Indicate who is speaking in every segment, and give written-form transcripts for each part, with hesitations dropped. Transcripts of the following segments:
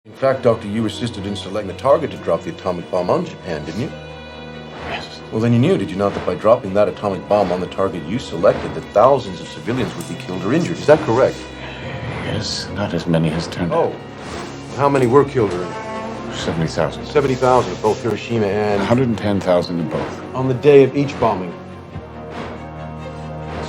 Speaker 1: In fact, Doctor, you assisted in selecting the target to drop the atomic bomb on Japan, didn't you?
Speaker 2: Yes.
Speaker 1: Well, then you knew, did you not, that by dropping that atomic bomb on the target you selected, that thousands of civilians would be killed or injured. Is that correct?
Speaker 2: Yes, not as many as turned out.
Speaker 1: Oh. How many were killed or injured?
Speaker 2: 70,000.
Speaker 1: 70,000 of both Hiroshima and...
Speaker 2: 110,000 in both.
Speaker 1: On the day of each bombing.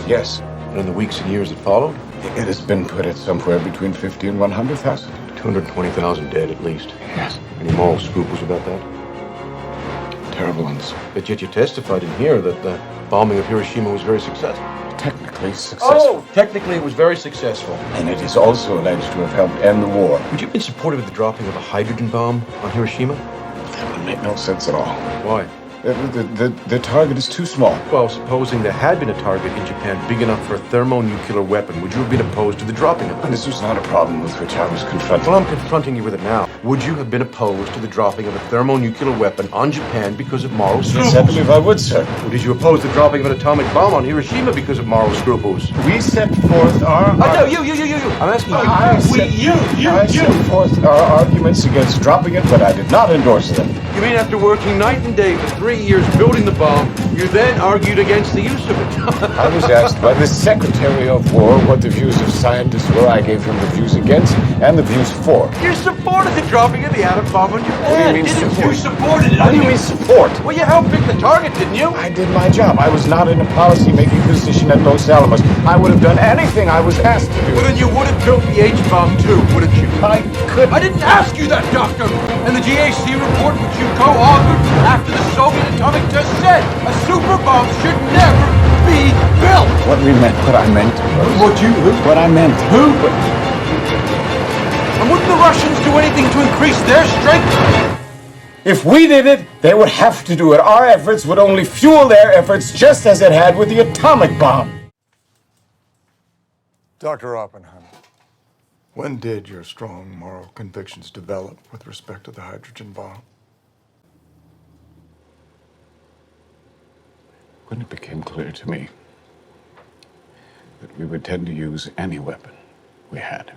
Speaker 2: Yes.
Speaker 1: And in the weeks and years that followed?
Speaker 2: It has been put at somewhere between 50 and 100,000.
Speaker 1: 220,000 dead at least.
Speaker 2: Yes.
Speaker 1: Any moral scruples about that?
Speaker 2: Terrible ones.
Speaker 1: But yet you testified in here that the bombing of Hiroshima was very successful.
Speaker 2: Technically successful.
Speaker 1: Oh, technically it was very successful.
Speaker 2: And it is also alleged to have helped end the war.
Speaker 1: Would you have been supportive of the dropping of a hydrogen bomb on Hiroshima?
Speaker 2: That would make no sense at all.
Speaker 1: Why?
Speaker 2: The target is too small.
Speaker 1: Well, supposing there had been a target in Japan big enough for a thermonuclear weapon, would you have been opposed to the dropping of it?
Speaker 2: This was not a problem with which I was confronted.
Speaker 1: Well, I'm confronting you with it now. Would you have been opposed to the dropping of a thermonuclear weapon on Japan because of moral scruples?
Speaker 2: Yes, I believe I would, sir.
Speaker 1: Or did you oppose the dropping of an atomic bomb on Hiroshima because of moral scruples?
Speaker 2: We set forth our...
Speaker 1: No, you. I'm asking you.
Speaker 2: I set forth our arguments against dropping it, but I did not endorse them.
Speaker 1: You mean after working night and day for 3 years building the bomb, you then argued against the use of it?
Speaker 2: I was asked by the Secretary of War what the views of scientists were. I gave him the views against and the views for.
Speaker 1: You supported the dropping of the atom bomb on Japan.
Speaker 2: What do you mean support?
Speaker 1: You supported it.
Speaker 2: What do you mean support?
Speaker 1: Well, you helped pick the target, didn't you?
Speaker 2: I did my job. I was not in a policy-making position at Los Alamos. I would have done anything I was asked to do.
Speaker 1: Well, then you would have built the H-bomb too, wouldn't you?
Speaker 2: I could.
Speaker 1: I didn't ask you that, Doctor! And the GAC report which you co-authored after the Soviet atomic test said a super bomb should never be built!
Speaker 2: What I meant was... What I meant...
Speaker 1: Who? And wouldn't the Russians do anything to increase their strength?
Speaker 2: If we did it, they would have to do it. Our efforts would only fuel their efforts just as it had with the atomic bomb.
Speaker 3: Dr. Oppenheimer, when did your strong moral convictions develop with respect to the hydrogen bomb?
Speaker 2: When it became clear to me that we would tend to use any weapon we had.